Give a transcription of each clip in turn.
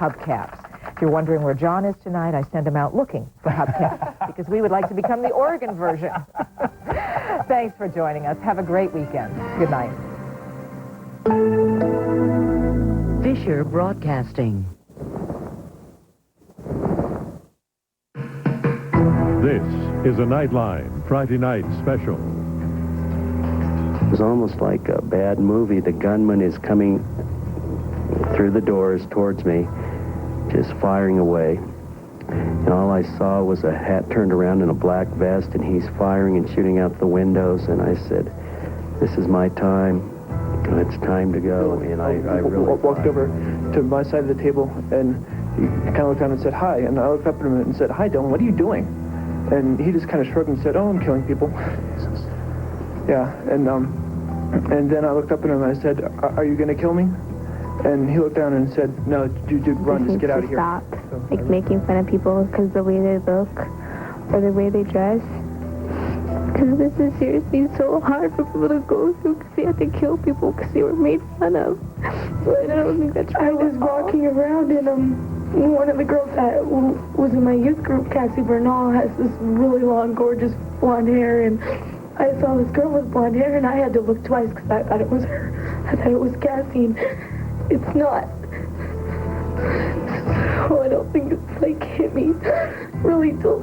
hubcaps. If you're wondering where John is tonight, I send him out looking for hubcaps because we would like to become the Oregon version. Thanks for joining us. Have a great weekend. Good night. Fisher Broadcasting. This is a Nightline Friday night special. It was almost like a bad movie. The gunman is coming through the doors towards me, just firing away. And all I saw was a hat turned around and a black vest, and he's firing and shooting out the windows. And I said, this is my time. It's time to go. And I really walked over to my side of the table, and he kind of looked down and said, hi. And I looked up at him and said, hi, Dylan, what are you doing? And he just kind of shrugged and said, oh, I'm killing people. Yeah, and then I looked up at him and I said, are you going to kill me? And he looked down and said, no, dude, run, just get out of here. Stop, making fun of people because the way they look or the way they dress. Because this is seriously so hard for people to go through because they have to kill people because they were made fun of. So I don't think that's right. I was walking around and one of the girls that was in my youth group, Cassie Bernal, has this really long, gorgeous blonde hair, and I saw this girl with blonde hair, and I had to look twice because I thought it was her. I thought it was Cassie, and it's not. So I don't think it's hit me really till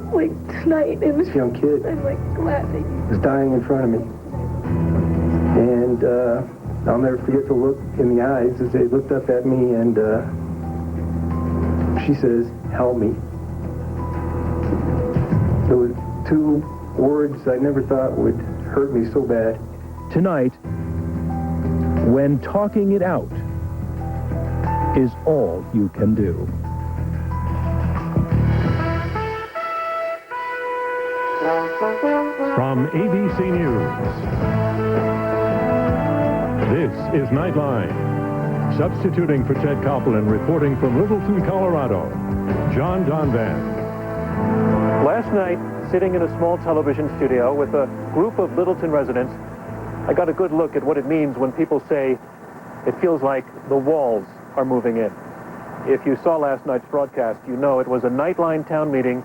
tonight. And this young kid I'm glad that you was dying in front of me. And I'll never forget the look in the eyes as they looked up at me, and she says, help me. There were two words I never thought would hurt me so bad. Tonight, when talking it out is all you can do. From ABC News, this is Nightline. Substituting for Ted Koppel and reporting from Littleton, Colorado, John Donvan. Last night, sitting in a small television studio with a group of Littleton residents, I got a good look at what it means when people say it feels like the walls are moving in. If you saw last night's broadcast, you know it was a Nightline town meeting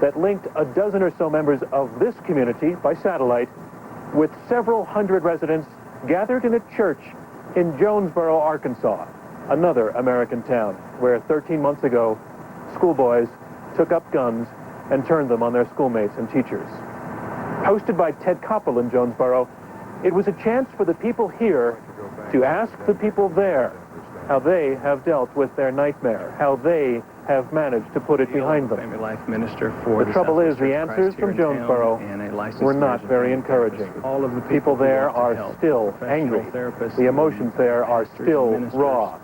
that linked a dozen or so members of this community by satellite with several hundred residents gathered in a church in Jonesboro, Arkansas, another American town where 13 months ago, schoolboys took up guns and turned them on their schoolmates and teachers. Hosted by Ted Koppel in Jonesboro, it was a chance for the people here to ask the people there how they have dealt with their nightmare, how they have managed to put it behind them. The trouble is, the answers from Jonesboro were not very encouraging. All of the people there are still angry. The emotions there are still raw.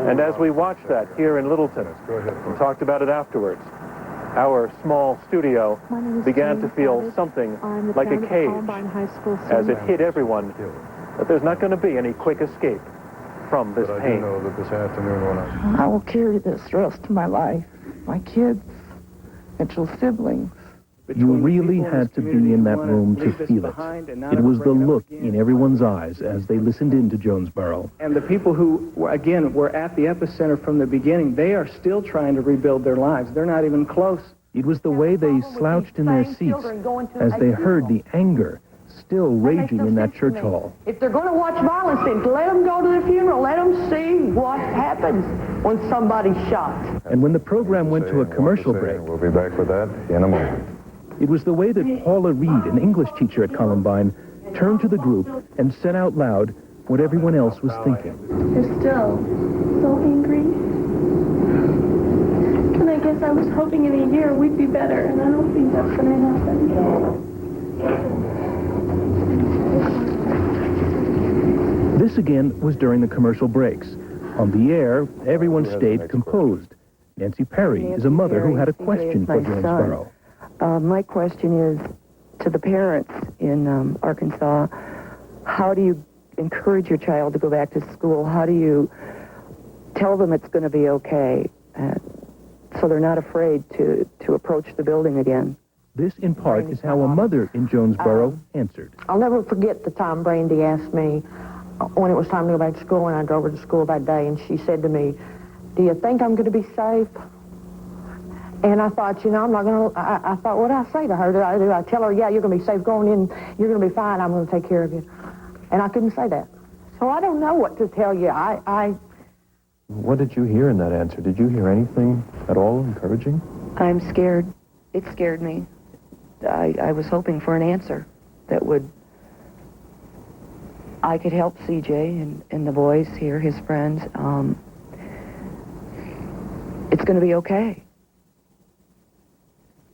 And as we watched that here in Littleton and talked about it afterwards, our small studio began to feel something like a cage as it hit everyone that there's not going to be any quick escape from this pain. I will carry this the rest of my life. My kids, Mitchell's siblings. You really had to be in that room to feel it. It was the look in everyone's eyes as they listened into Jonesboro. And the people who, again, were at the epicenter from the beginning, they are still trying to rebuild their lives. They're not even close. It was the way they slouched in their seats as they heard the anger still raging in that church hall. If they're going to watch violence, then let them go to the funeral. Let them see what happens when somebody's shot. And when the program went to a commercial break, we'll be back with that in a moment. It was the way that Paula Reed, an English teacher at Columbine, turned to the group and said out loud what everyone else was thinking. You're still so angry. And I guess I was hoping in a year we'd be better, and I don't think that's going to happen. This again was during the commercial breaks. On the air, everyone stayed composed. Nancy Perry is a mother who had a question for Jonesboro. My question is to the parents in Arkansas, how do you encourage your child to go back to school? How do you tell them it's going to be okay so they're not afraid to approach the building again? This, in part, is how a mother in Jonesboro answered. I'll never forget the time Brandy asked me when it was time to go back to school, and I drove her to school that day, and she said to me, do you think I'm going to be safe? And I thought, I'm not going to, I thought, what do I say to her? Do I tell her, yeah, you're going to be safe going in, you're going to be fine, I'm going to take care of you? And I couldn't say that. So I don't know what to tell you. What did you hear in that answer? Did you hear anything at all encouraging? I'm scared. It scared me. I was hoping for an answer that I could help CJ and the boys here, his friends. It's going to be okay.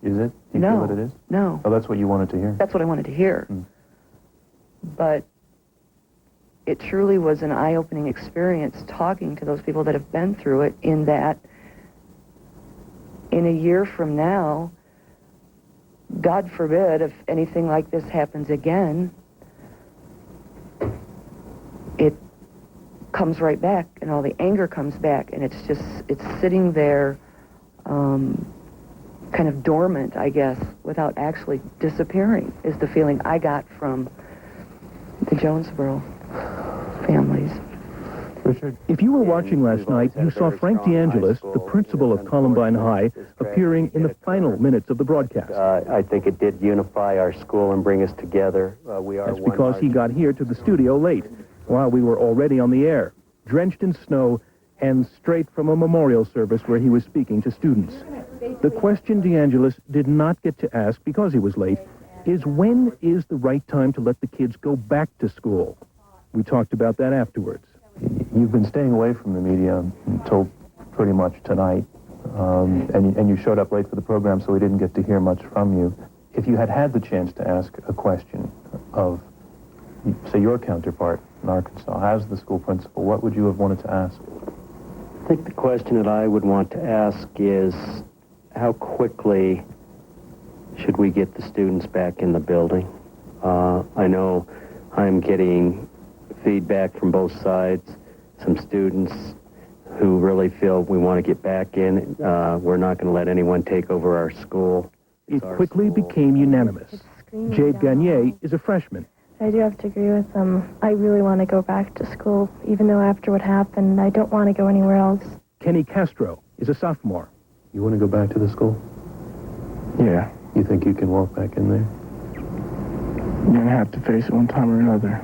Is it? Do you feel that it is? No. Oh, that's what you wanted to hear? That's what I wanted to hear. But it truly was an eye-opening experience talking to those people that have been through it, in that in a year from now, God forbid, if anything like this happens again, it comes right back, and all the anger comes back, and it's sitting there kind of dormant, I guess, without actually disappearing, is the feeling I got from the Jonesboro families. Richard? If you were watching last night, you saw Frank DeAngelis, the principal of Columbine High, appearing in the final minutes of the broadcast. I think it did unify our school and bring us together. That's because he got here to the studio late, while we were already on the air, drenched in snow and straight from a memorial service where he was speaking to students. The question DeAngelis did not get to ask because he was late is, when is the right time to let the kids go back to school? We talked about that afterwards. You've been staying away from the media until pretty much tonight, and you showed up late for the program, so we didn't get to hear much from you. If you had the chance to ask a question of, say, your counterpart in Arkansas, as the school principal, what would you have wanted to ask? I think the question that I would want to ask is, how quickly should we get the students back in the building? I know I'm getting feedback from both sides, some students who really feel we want to get back in. We're not going to let anyone take over our school. It quickly became unanimous. Jade Gagne is a freshman. I do have to agree with them. I really want to go back to school, even though after what happened, I don't want to go anywhere else. Kenny Castro is a sophomore. You want to go back to the school? Yeah. You think you can walk back in there? You're going to have to face it one time or another.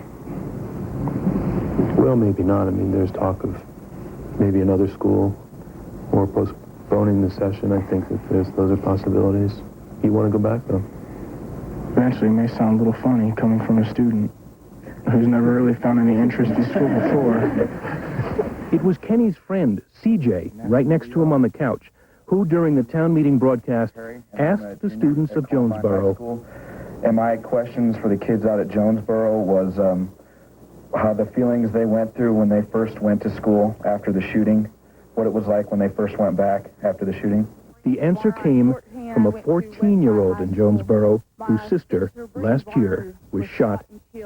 Well, maybe not. I mean, there's talk of maybe another school or postponing the session. I think that those are possibilities. You want to go back, though? Eventually, it may sound a little funny coming from a student who's never really found any interest in school before. It was Kenny's friend, CJ, right next to him on the couch, who, during the town meeting broadcast, asked the students of Jonesboro. And my questions for the kids out at Jonesboro was how the feelings they went through when they first went to school after the shooting, what it was like when they first went back after the shooting. The answer came from a 14-year-old in Jonesboro whose sister, last year, was shot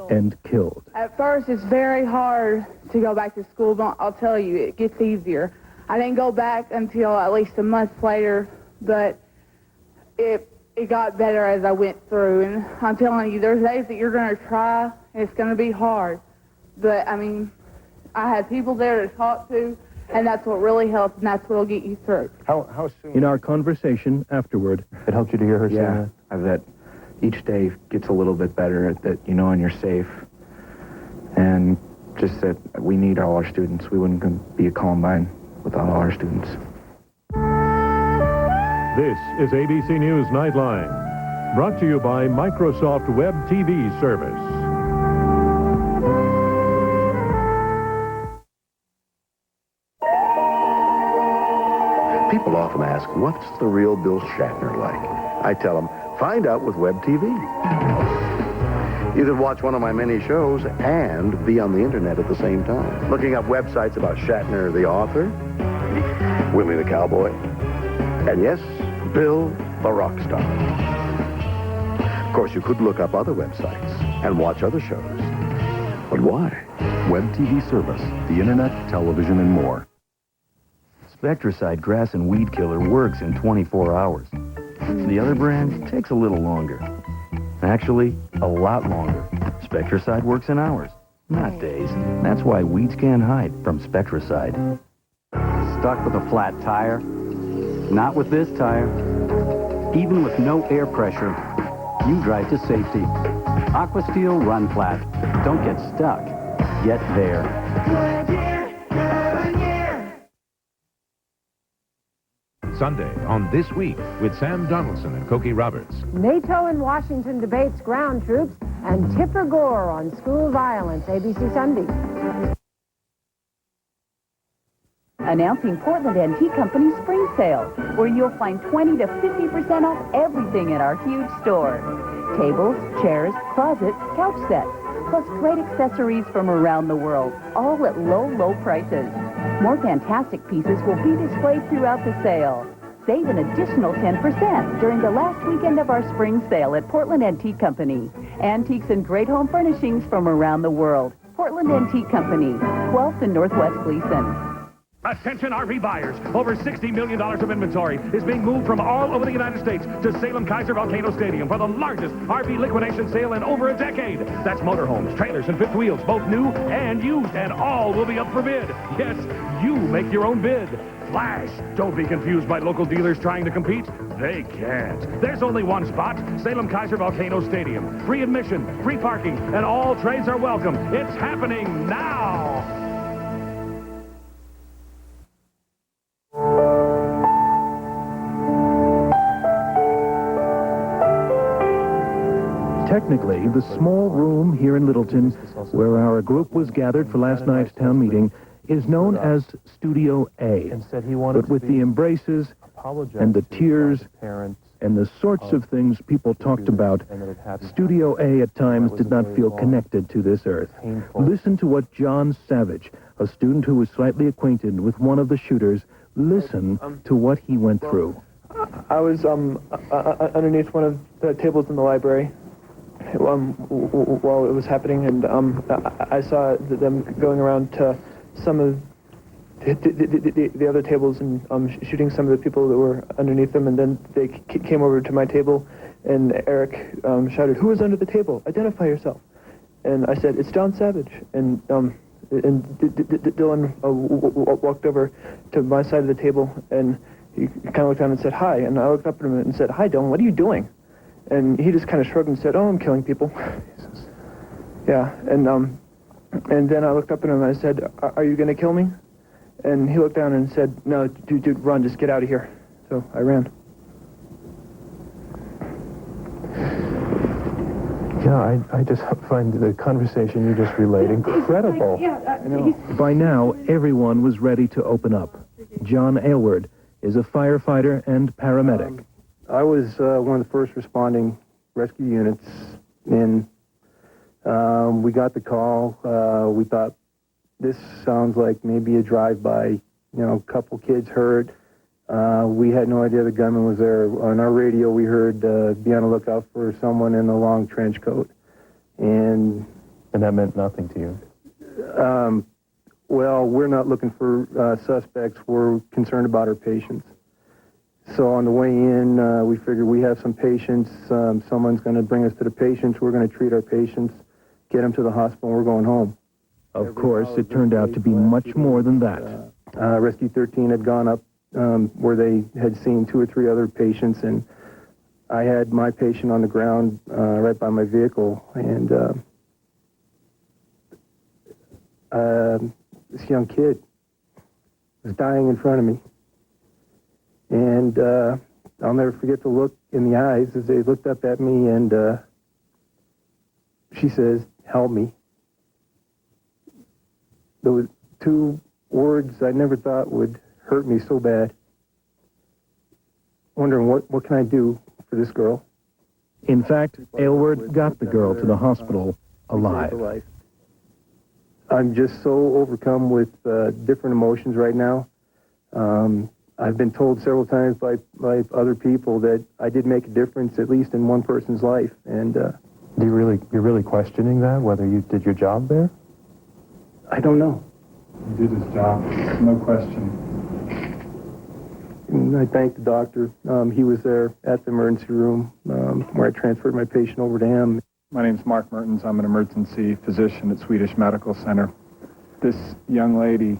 and killed. At first, it's very hard to go back to school, but I'll tell you, it gets easier. I didn't go back until at least a month later, but it got better as I went through. And I'm telling you, there's days that you're going to try, and it's going to be hard. But, I mean, I had people there to talk to, and that's what really helps, and that's what will get you through. How soon? In our conversation afterward, it helped you to hear her say that? That each day gets a little bit better, that you know, and you're safe. And just that we need all our students. We wouldn't be a Columbine without all our students. This is ABC News Nightline, brought to you by Microsoft Web TV Service. People often ask, what's the real Bill Shatner like? I tell them, find out with Web TV. You can watch one of my many shows and be on the internet at the same time. Looking up websites about Shatner, the author, Willie the Cowboy, and yes, Bill the Rock Star. Of course, you could look up other websites and watch other shows. But why? Web TV service, the internet, television, and more. Spectracide grass and weed killer works in 24 hours. The other brand takes a little longer. Actually, a lot longer. Spectracide works in hours, not days. That's why weeds can't hide from Spectracide. stuck with a flat tire? Not with this tire. Even with no air pressure, you drive to safety. Aquasteel Run Flat. Don't get stuck. Get there. Sunday on This Week with Sam Donaldson and Cokie Roberts. NATO in Washington debates ground troops and Tipper Gore on school violence. ABC Sunday. Announcing Portland Antique Company's spring sale, where you'll find 20 to 50% off everything in our huge store. Tables, chairs, closets, couch sets, plus great accessories from around the world, all at low, low prices. More fantastic pieces will be displayed throughout the sale. Save an additional 10% during the last weekend of our spring sale at Portland Antique Company. Antiques and great home furnishings from around the world. Portland Antique Company, 12th and Northwest Gleason. Attention RV buyers. Over $60 million of inventory is being moved from all over the United States to Salem-Kaiser Volcano Stadium for the largest RV liquidation sale in over a decade. That's motorhomes, trailers, and fifth wheels, both new and used, and all will be up for bid. Yes, you make your own bid. Flash! Don't be confused by local dealers trying to compete. They can't. There's only one spot, Salem-Kaiser Volcano Stadium. Free admission, free parking, and all trades are welcome. It's happening now! Technically, the small room here in Littleton, where our group was gathered for last night's town meeting, is known as Studio A. But with the embraces and the tears and the sorts of things people talked about, Studio A at times did not feel connected to this earth. Listen to what John Savage, a student who was slightly acquainted with one of the shooters, listen to what he went through. I was underneath one of the tables in the library while it was happening, and I saw them going around to some of the other tables and shooting some of the people that were underneath them, and then they came over to my table, and Eric shouted, "Who is under the table? Identify yourself." And I said, "It's John Savage." And Dylan walked over to my side of the table, and he kind of looked down and said, "Hi." And I looked up at him and said, "Hi, Dylan, what are you doing?" And he just kind of shrugged and said, "Oh, I'm killing people." Yeah, and then I looked up at him and I said, "Are you going to kill me?" And he looked down and said, "No, dude, run, just get out of here." So I ran. Yeah, I just find the conversation you just relayed incredible. By now, everyone was ready to open up. John Aylward is a firefighter and paramedic. I was one of the first responding rescue units, and we got the call. We thought, this sounds like maybe a drive-by, a couple kids hurt. We had no idea the gunman was there. On our radio, we heard, be on the lookout for someone in a long trench coat. And that meant nothing to you? Well, we're not looking for suspects. We're concerned about our patients. So on the way in, we figured we have some patients. Someone's going to bring us to the patients. We're going to treat our patients, get them to the hospital, and we're going home. Of course, it turned out to be much more than that. Rescue 13 had gone up where they had seen 2 or 3 other patients, and I had my patient on the ground right by my vehicle, and this young kid was dying in front of me. And I'll never forget the look in the eyes as they looked up at me, and she says, "Help me." There were 2 words I never thought would hurt me so bad. Wondering what can I do for this girl? In fact, Aylward got the girl to the hospital alive. I'm just so overcome with different emotions right now. I've been told several times by other people that I did make a difference, at least in one person's life. And you're really questioning that, whether you did your job there? I don't know. He did his job, no question. And I thank the doctor. He was there at the emergency room where I transferred my patient over to him. My name's Mark Mertens. I'm an emergency physician at Swedish Medical Center. This young lady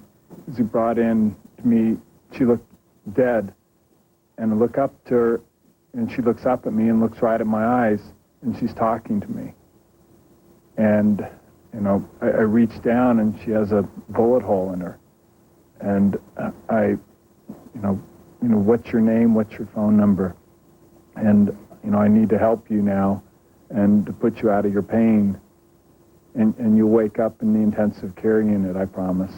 was brought in to me she looked dead. And I look up to her, and she looks up at me and looks right at my eyes, and she's talking to me. And, you know, I reach down, and she has a bullet hole in her. And you know, what's your name? What's your phone number? And, you know, I need to help you now and to put you out of your pain. And you'll wake up in the intensive care unit, I promise.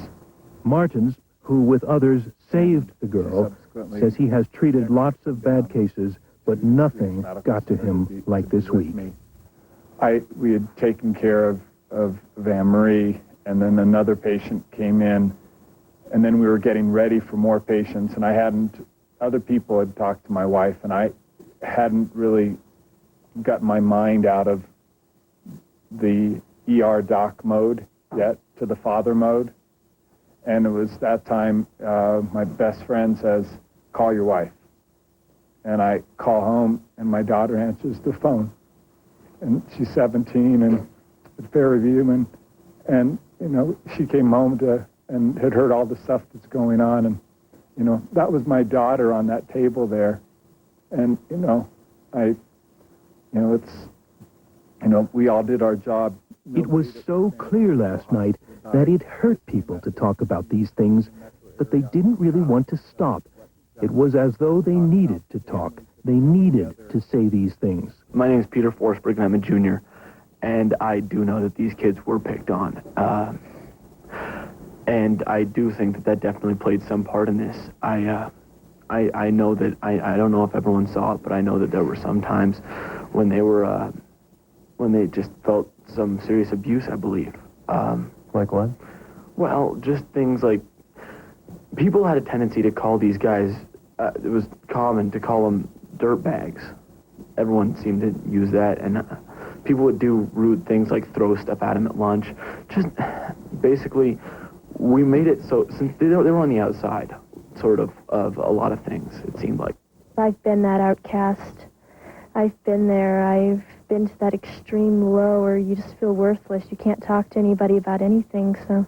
Martins, who with others saved the girl, says he has treated lots of bad cases, but nothing got to him like this week. We had taken care of Van Marie, and then another patient came in, and then we were getting ready for more patients, and other people had talked to my wife, and I hadn't really got my mind out of the ER doc mode yet to the father mode. And it was that time my best friend says, call your wife. And I call home, and my daughter answers the phone. And she's 17 and at Fairview, and you know, she came home and had heard all the stuff that's going on, and you know, that was my daughter on that table there. And you know, we all did our job. It was so clear last night that it hurt people to talk about these things, but they didn't really want to stop. It was as though they needed to talk. They needed to say these things. My name is Peter Forsberg, and I'm a junior, and I do know that these kids were picked on. And I do think that definitely played some part in this. I know that, I don't know if everyone saw it, but I know that there were some times when they just felt some serious abuse, I believe. Like what? Well, just things like, people had a tendency to call these guys, it was common to call them dirtbags. Everyone seemed to use that, and people would do rude things like throw stuff at them at lunch. Just basically, we made it so, since they were on the outside, sort of a lot of things, it seemed like. I've been that outcast. I've been there. I've been to that extreme low where you just feel worthless. You can't talk to anybody about anything, so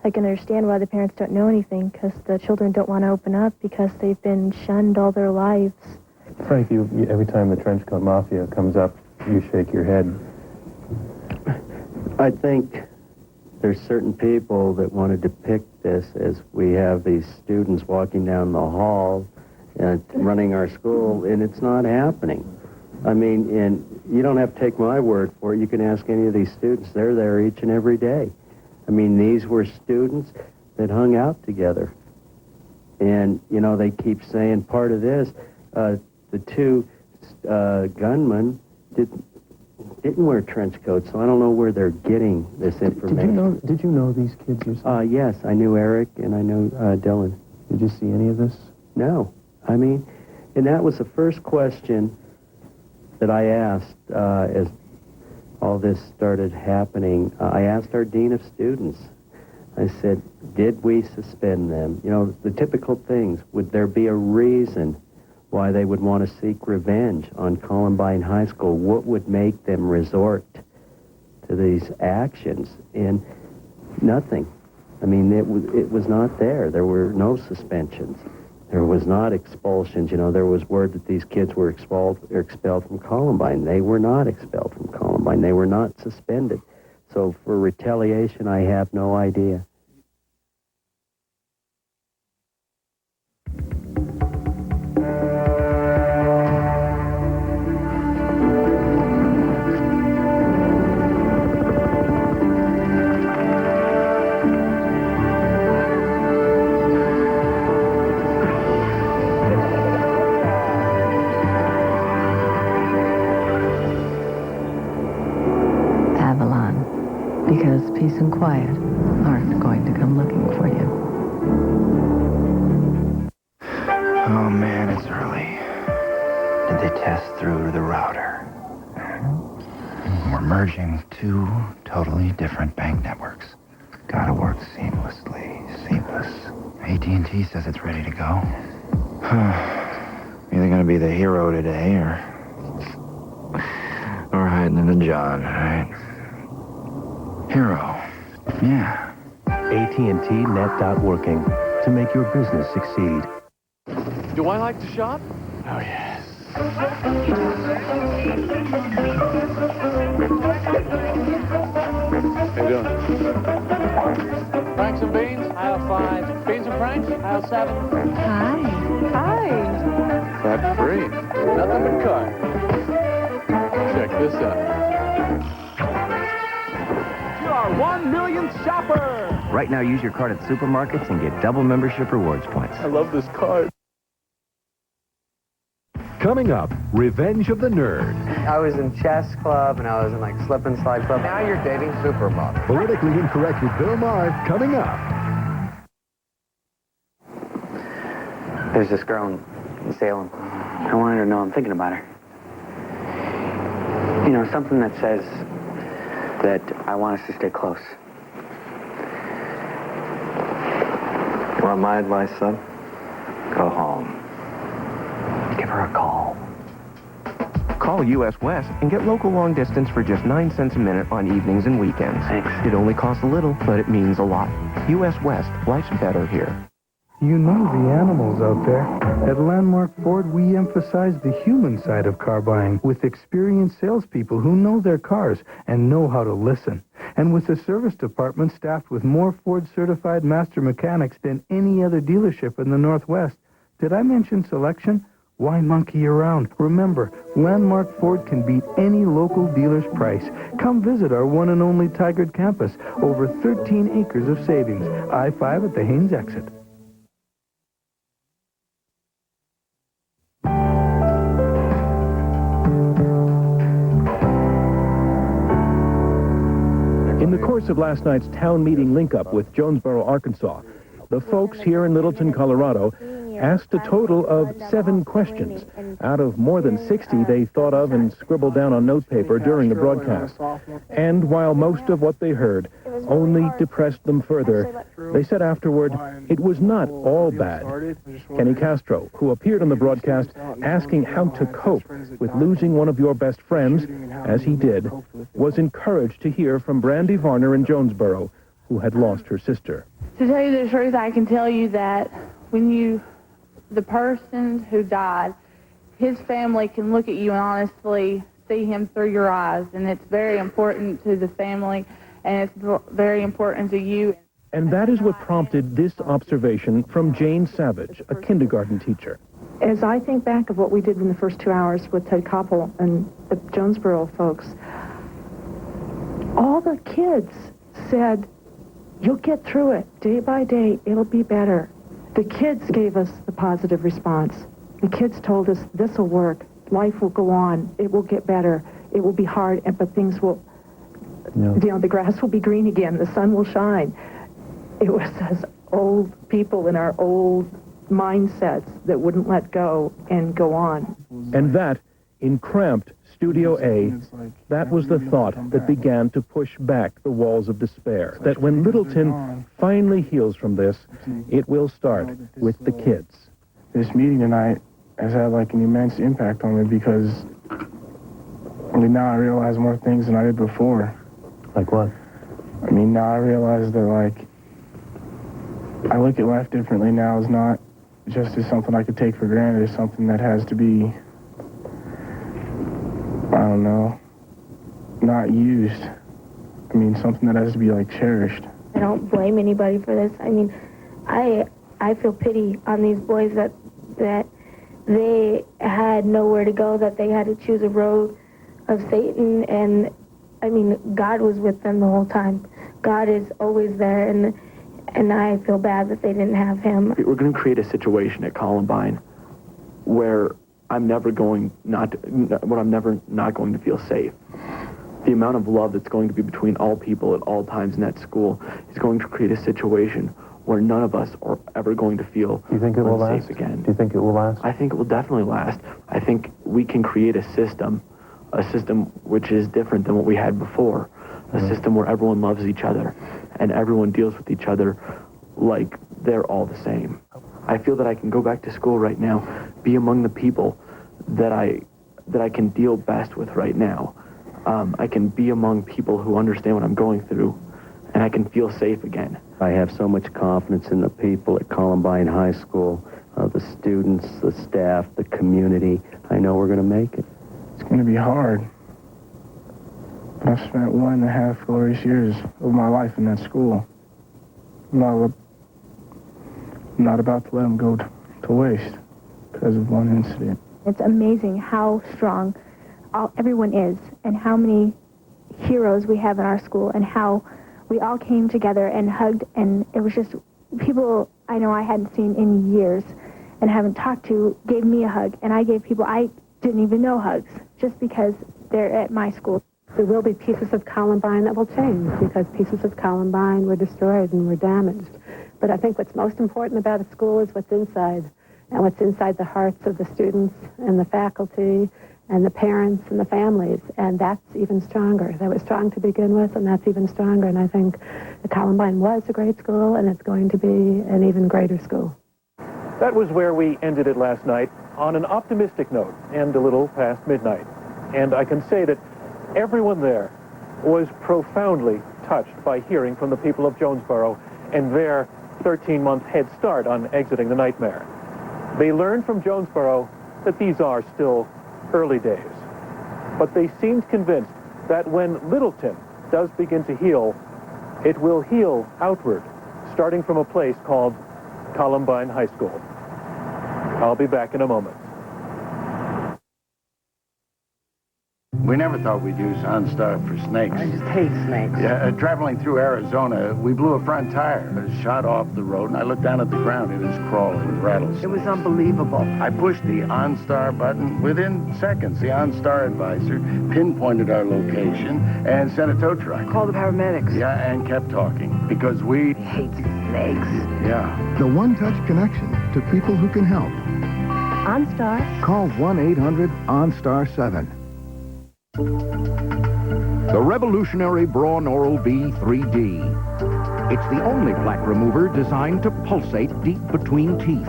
I can understand why the parents don't know anything, because the children don't want to open up because they've been shunned all their lives. Frank, you every time the Trenchcoat Mafia comes up, you shake your head. I think there's certain people that want to depict this as we have these students walking down the hall running our school, and it's not happening. I mean, and you don't have to take my word for it. You can ask any of these students. They're there each and every day. I mean, these were students that hung out together. And, you know, they keep saying part of this, the two gunmen didn't wear trench coats, so I don't know where they're getting this information. Did you know these kids yourself? Yes, I knew Eric and I knew Dylan. Did you see any of this? No. I mean, and that was the first question that I asked as all this started happening. I asked our dean of students. I said, did we suspend them? You know, the typical things. Would there be a reason why they would want to seek revenge on Columbine High School? What would make them resort to these actions? And nothing. I mean, it was not there. There were no suspensions. There was not expulsions. You know, there was word that these kids were expelled from Columbine. They were not expelled from Columbine. They were not suspended. So for retaliation, I have no idea. Because peace and quiet aren't going to come looking for you. Oh man, it's early. Did they test through to the router? We're merging two totally different bank networks. Gotta work seamlessly. Seamless. AT&T says it's ready to go. Either gonna be the hero today or hiding in the John, right? Hero. Yeah. AT&T net.working to make your business succeed. Do I like to shop? Oh, yes. How you doing? Franks and beans, aisle 5. Beans and franks, aisle 7. Hi. Fat free. Nothing but carbs. Check this out. You're our 1 millionth shopper! Right now, use your card at supermarkets and get double membership rewards points. I love this card. Coming up, Revenge of the Nerd. I was in chess club and I was in like slip and slide club. Now you're dating supermodel. Politically Incorrect with Bill Maher coming up. There's this girl in Salem. I wanted her to know I'm thinking about her. You know, something that says that I want us to stay close. You want my advice, son? Go home. Give her a call. Call US West and get local long distance for just 9 cents a minute on evenings and weekends. Thanks. It only costs a little, but it means a lot. US West, life's better here. You know the animals out there. At Landmark Ford, we emphasize the human side of car buying with experienced salespeople who know their cars and know how to listen. And with a service department staffed with more Ford-certified master mechanics than any other dealership in the Northwest. Did I mention selection? Why monkey around? Remember, Landmark Ford can beat any local dealer's price. Come visit our one and only Tigard campus. Over 13 acres of savings. I-5 at the Haynes exit. In the course of last night's town meeting link-up with Jonesboro, Arkansas, the folks here in Littleton, Colorado, asked a total of 7 questions out of more than 60 they thought of and scribbled down on notepaper during the broadcast. And while most of what they heard only depressed them further, they said afterward it was not all bad. Kenny Castro, who appeared on the broadcast asking how to cope with losing one of your best friends, as he did, was encouraged to hear from Brandy Varner in Jonesboro, who had lost her sister. To tell you the truth, I can tell you that when the person who died, his family can look at you and honestly see him through your eyes, and it's very important to the family, and it's very important to you. And that is what prompted this observation from Jane Savage, a kindergarten teacher. As I think back of what we did in the first 2 hours with Ted Koppel and the Jonesboro folks, all the kids said, "You'll get through it. Day by day, it'll be better." The kids gave us the positive response. The kids told us, this will work. Life will go on. It will get better. It will be hard, but things will, the grass will be green again. The sun will shine. It was us old people in our old mindsets that wouldn't let go and go on. And that, in cramped Studio A, that was the thought that began to push back the walls of despair. That when Littleton finally heals from this, it will start with the kids. This meeting tonight has had like an immense impact on me because now I realize more things than I did before. Like what? I mean, now I realize that like I look at life differently now. It's not just as something I could take for granted. It's something that has to be, I don't know, not used. I mean, something that has to be like cherished. I don't blame anybody for this. I mean, I feel pity on these boys that they had nowhere to go, that they had to choose a road of Satan, and I mean, God was with them the whole time. God is always there, and I feel bad that they didn't have him. We're going to create a situation at Columbine where I'm never not going to feel safe. The amount of love that's going to be between all people at all times in that school is going to create a situation where none of us are ever going to feel Do you think it will unsafe last? again. Do you think it will last? I think it will definitely last. I think we can create a system which is different than what we had before, a system where everyone loves each other and everyone deals with each other like they're all the same. I feel that I can go back to school right now, be among the people that I can deal best with right now. I can be among people who understand what I'm going through, and I can feel safe again. I have so much confidence in the people at Columbine High School. the students, the staff, the community. I know we're going to make it. It's going to be hard. But I've spent 1.5 glorious years of my life in that school. I'm not about to let them go to waste because of one incident. It's amazing how strong everyone is and how many heroes we have in our school and how we all came together and hugged, and it was just people I know I hadn't seen in years and haven't talked to gave me a hug, and I gave people I didn't even know hugs just because they're at my school. There will be pieces of Columbine that will change because pieces of Columbine were destroyed and were damaged. But I think what's most important about a school is what's inside, and what's inside the hearts of the students and the faculty and the parents and the families, and that's even stronger. That was strong to begin with, and that's even stronger, and I think the Columbine was a great school, and it's going to be an even greater school. That was where we ended it last night, on an optimistic note and a little past midnight. And I can say that everyone there was profoundly touched by hearing from the people of Jonesboro and their 13-month head start on exiting the nightmare. They learned from Jonesboro that these are still early days, but they seemed convinced that when Littleton does begin to heal, it will heal outward, starting from a place called Columbine High School. I'll be back in a moment. We never thought we'd use OnStar for snakes. I just hate snakes. Yeah, traveling through Arizona, we blew a front tire. It shot off the road, and I looked down at the ground. It was crawling with rattlesnakes. It was unbelievable. I pushed the OnStar button. Within seconds, the OnStar advisor pinpointed our location and sent a tow truck. Call the paramedics. Yeah, and kept talking because we hate snakes. Yeah. The one-touch connection to people who can help. OnStar. Call 1-800-OnStar-7. The revolutionary Braun Oral-B 3D. It's the only plaque remover designed to pulsate deep between teeth.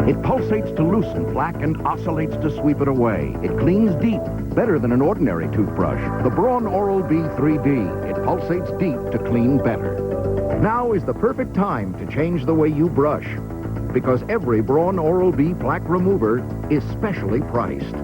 It pulsates to loosen plaque and oscillates to sweep it away. It cleans deep, better than an ordinary toothbrush. The Braun Oral-B 3D. It pulsates deep to clean better. Now is the perfect time to change the way you brush, because every Braun Oral-B plaque remover is specially priced.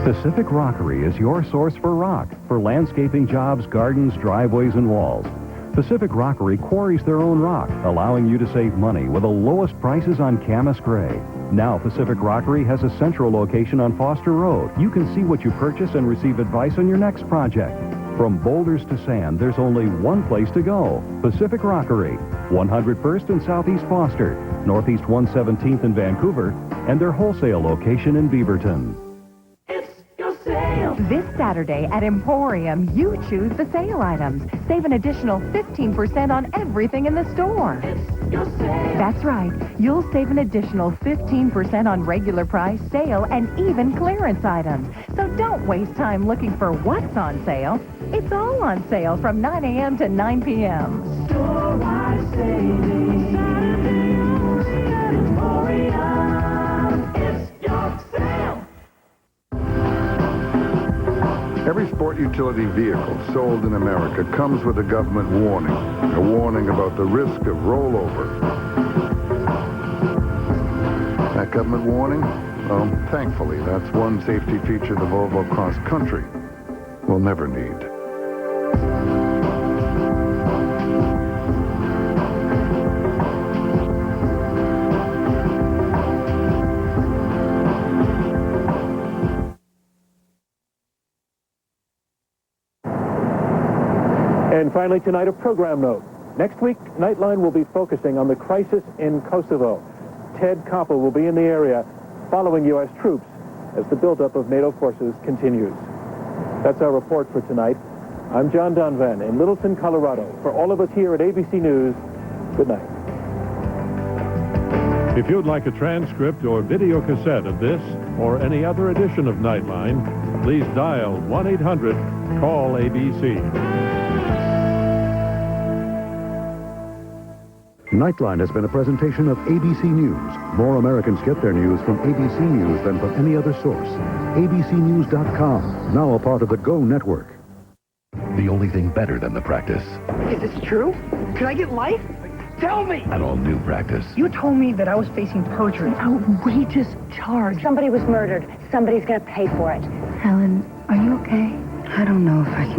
Pacific Rockery is your source for rock, for landscaping jobs, gardens, driveways, and walls. Pacific Rockery quarries their own rock, allowing you to save money with the lowest prices on Camas Gray. Now Pacific Rockery has a central location on Foster Road. You can see what you purchase and receive advice on your next project. From boulders to sand, there's only one place to go. Pacific Rockery, 101st and Southeast Foster, Northeast 117th in Vancouver, and their wholesale location in Beaverton. This Saturday at Emporium, you choose the sale items. Save an additional 15% on everything in the store. That's right. You'll save an additional 15% on regular price, sale, and even clearance items. So don't waste time looking for what's on sale. It's all on sale from 9 a.m. to 9 p.m. Store-wide savings at Emporium. It's your sale. Every sport utility vehicle sold in America comes with a government warning. A warning about the risk of rollover. That government warning? Well, thankfully, that's one safety feature the Volvo Cross Country will never need. And finally tonight, a program note. Next week, Nightline will be focusing on the crisis in Kosovo. Ted Koppel will be in the area following U.S. troops as the buildup of NATO forces continues. That's our report for tonight. I'm John Donvan in Littleton, Colorado. For all of us here at ABC News, good night. If you'd like a transcript or video cassette of this or any other edition of Nightline, please dial 1-800-CALL-ABC. Nightline has been a presentation of ABC News. More Americans get their news from ABC News than from any other source. ABCNews.com, now a part of the Go Network. The only thing better than the practice Is this true? Could I get life? Tell me! An all-new practice. You told me that I was facing perjury. An outrageous charge. Somebody was murdered. Somebody's gonna pay for it. Helen, are you okay? I don't know if I can